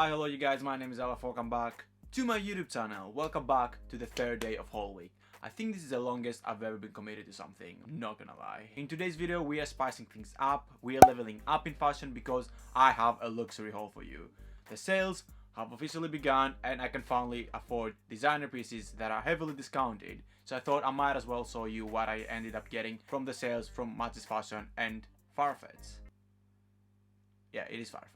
Hi, hello you guys, my name is Elefv, welcome back to my YouTube channel. Welcome back to the third day of Haul Week. I think this is the longest I've ever been committed to something, not gonna lie. In today's video, we are spicing things up, we are leveling up in fashion because I have a luxury haul for you. The sales have officially begun and I can finally afford designer pieces that are heavily discounted. So I thought I might as well show you what I ended up getting from the sales from Matches Fashion and Farfetch. Yeah, it is Farfetch.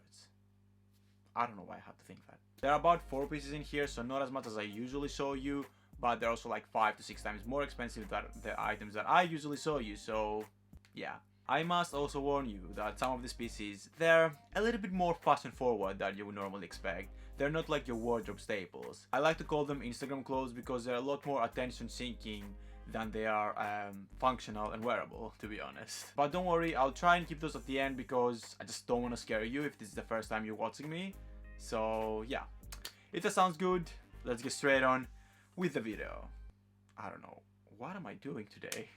I don't know why I had to think that. There are about 4 pieces in here, so not as much as I usually show you, but they're also like 5 to 6 times more expensive than the items that I usually show you, so yeah. I must also warn you that some of these pieces, they're a little bit more fashion forward than you would normally expect. They're not like your wardrobe staples. I like to call them Instagram clothes because they're a lot more attention seeking than they are functional and wearable, to be honest. But don't worry, I'll try and keep those at the end because I just don't want to scare you if this is the first time you're watching me. So yeah, if that sounds good, let's get straight on with the video. I don't know, what am I doing today?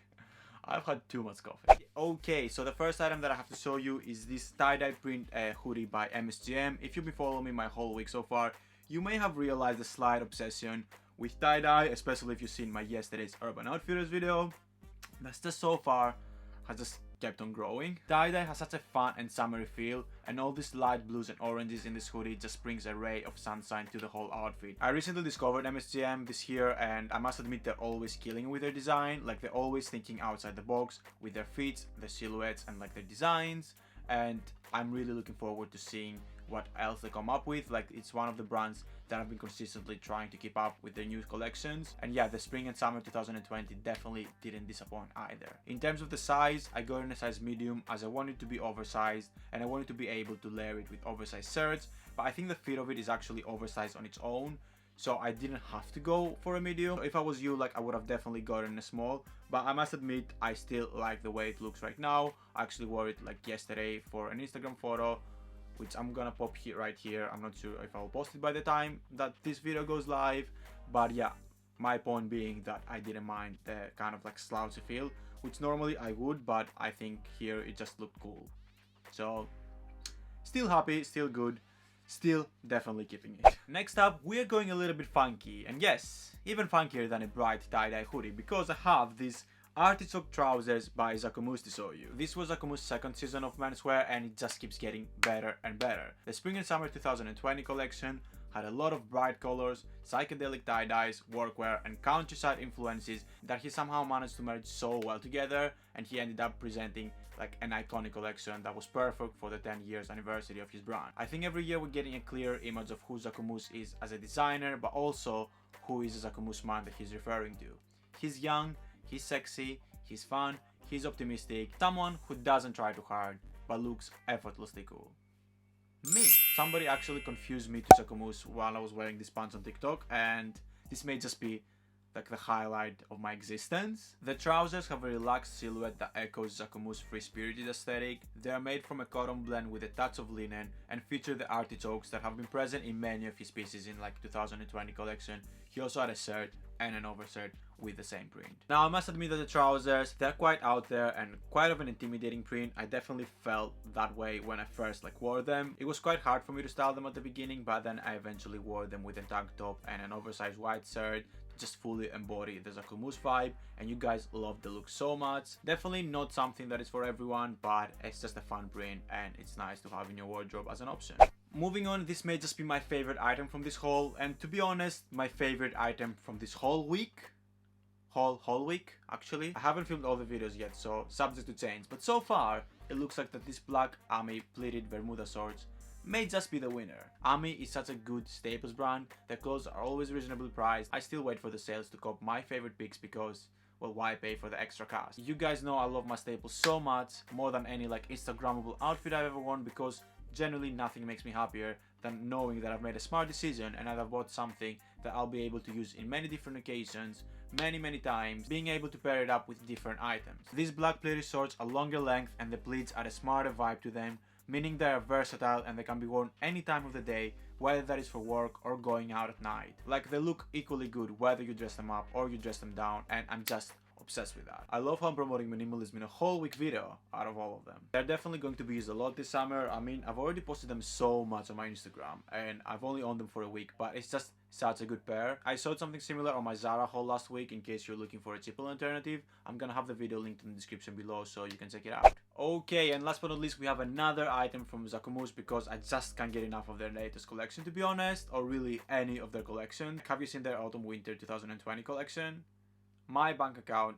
I've had too much coffee. Okay, so the first item that I have to show you is this tie-dye print hoodie by MSGM. If you've been following me my whole week so far, you may have realized a slight obsession with tie-dye, especially if you've seen my yesterday's Urban Outfitters video. That's just so far has just kept on growing. Tie-dye has such a fun and summery feel, and all these light blues and oranges in this hoodie just brings a ray of sunshine to the whole outfit. I recently discovered MSGM this year, and I must admit they're always killing with their design. Like, they're always thinking outside the box with their fits, their silhouettes, and like their designs. And I'm really looking forward to seeing what else they come up with. Like, it's one of the brands that I've been consistently trying to keep up with their new collections, and yeah, the spring and summer 2020 definitely didn't disappoint either. In terms of the size, I got in a size medium as I wanted to be oversized and I wanted to be able to layer it with oversized shirts, but I think the fit of it is actually oversized on its own, so I didn't have to go for a medium. If I was you, like, I would have definitely gotten a small, but I must admit I still like the way it looks right now. I actually wore it like yesterday for an Instagram photo, which I'm gonna pop here right here. I'm not sure if I'll post it by the time that this video goes live, but yeah, my point being that I didn't mind the kind of like slouchy feel, which normally I would, but I think here it just looked cool. So still happy, still good, still definitely keeping it. Next up, we're going a little bit funky, and yes, even funkier than a bright tie-dye hoodie, because I have this artichoke trousers by Jacquemus to show you. This was Jacquemus' second season of menswear and it just keeps getting better and better. The spring and summer 2020 collection had a lot of bright colors, psychedelic tie-dyes, workwear and countryside influences that he somehow managed to merge so well together, and he ended up presenting like an iconic collection that was perfect for the 10 years anniversary of his brand. I think every year we're getting a clear image of who Jacquemus is as a designer, but also who is the Jacquemus man that he's referring to. He's young, he's sexy, he's fun, he's optimistic, someone who doesn't try too hard but looks effortlessly cool. Me. Somebody actually confused me to Jacquemus while I was wearing these pants on TikTok, and this may just be like the highlight of my existence. The trousers have a relaxed silhouette that echoes Jacquemus' free-spirited aesthetic. They are made from a cotton blend with a touch of linen and feature the artichokes that have been present in many of his pieces in like 2020 collection. He also had a shirt and an overshirt with the same print. Now I must admit that the trousers, they're quite out there and quite of an intimidating print. I definitely felt that way when I first like wore them. It was quite hard for me to style them at the beginning, but then I eventually wore them with a tank top and an oversized white shirt to just fully embody the Jacquemus vibe, and you guys love the look so much. Definitely not something that is for everyone, but it's just a fun print and it's nice to have in your wardrobe as an option. Moving on, this may just be my favorite item from this haul, and to be honest, my favorite item from this whole week. Whole week, actually. I haven't filmed all the videos yet, so subject to change, but so far, it looks like that this black AMI pleated Bermuda shorts may just be the winner. AMI is such a good staples brand, their clothes are always reasonably priced. I still wait for the sales to cop my favorite picks because, well, why pay for the extra cost? You guys know I love my staples so much, more than any like Instagrammable outfit I've ever worn, because generally nothing makes me happier than knowing that I've made a smart decision and I've bought something that I'll be able to use in many different occasions, many times, being able to pair it up with different items. These black pleated shorts are longer length and the pleats add a smarter vibe to them, meaning they are versatile and they can be worn any time of the day, whether that is for work or going out at night. Like, they look equally good whether you dress them up or you dress them down, and I'm just obsessed with that. I love how I'm promoting minimalism in a whole week video out of all of them. They're definitely going to be used a lot this summer. I mean, I've already posted them so much on my Instagram and I've only owned them for a week, but it's just such a good pair. I sold something similar on my Zara haul last week. In case you're looking for a cheaper alternative, I'm gonna have the video linked in the description below so you can check it out. Okay, and last but not least, we have another item from Jacquemus because I just can't get enough of their latest collection, to be honest, or really any of their collection. Have you seen their autumn winter 2020 collection? My bank account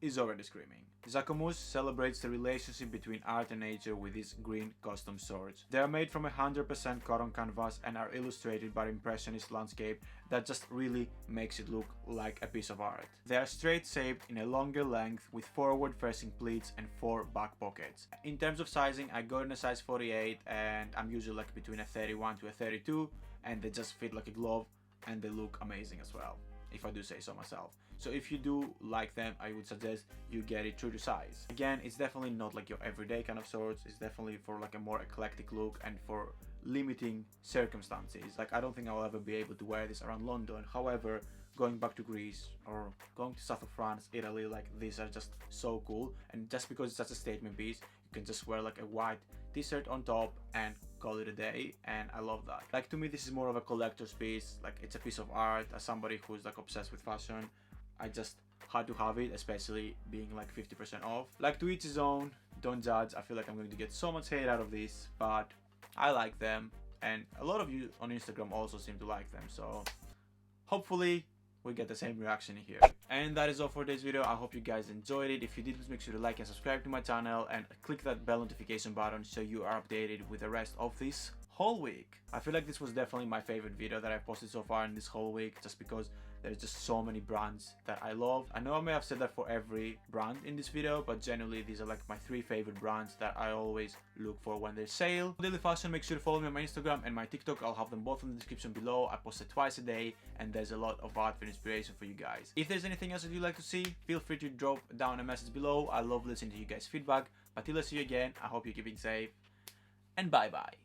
is already screaming. Jacquemus celebrates the relationship between art and nature with these green custom swords. They are made from 100% cotton canvas and are illustrated by impressionist landscape that just really makes it look like a piece of art. They are straight shaped in a longer length with forward facing pleats and 4 back pockets. In terms of sizing, I got in a size 48 and I'm usually like between a 31 to a 32, and they just fit like a glove and they look amazing as well, if I do say so myself. So if you do like them, I would suggest you get it true to size. Again, it's definitely not like your everyday kind of swords. It's definitely for like a more eclectic look and for limiting circumstances. Like, I don't think I'll ever be able to wear this around London. However, going back to Greece or going to south of France, Italy, like these are just so cool. And just because it's such a statement piece, you can just wear like a white t-shirt on top and call it a day, and I love that. Like, to me, this is more of a collector's piece. Like, it's a piece of art. As somebody who's like obsessed with fashion, I just had to have it, especially being like 50% off. Like, to each his own, don't judge. I feel like I'm going to get so much hate out of this, but I like them, and a lot of you on Instagram also seem to like them, so hopefully we get the same reaction here. And that is all for this video. I hope you guys enjoyed it. If you did, please make sure to like and subscribe to my channel and click that bell notification button so you are updated with the rest of this whole week. I feel like this was definitely my favorite video that I've posted so far in this whole week, just because there's just so many brands that I love. I know I may have said that for every brand in this video, but generally these are like my 3 favorite brands that I always look for when there's sale. Daily fashion, make sure to follow me on my Instagram and my TikTok. I'll have them both in the description below. I post it twice a day and there's a lot of art and inspiration for you guys. If there's anything else that you'd like to see, feel free to drop down a message below. I love listening to you guys' feedback. But till I see you again, I hope you're keeping safe, and bye bye.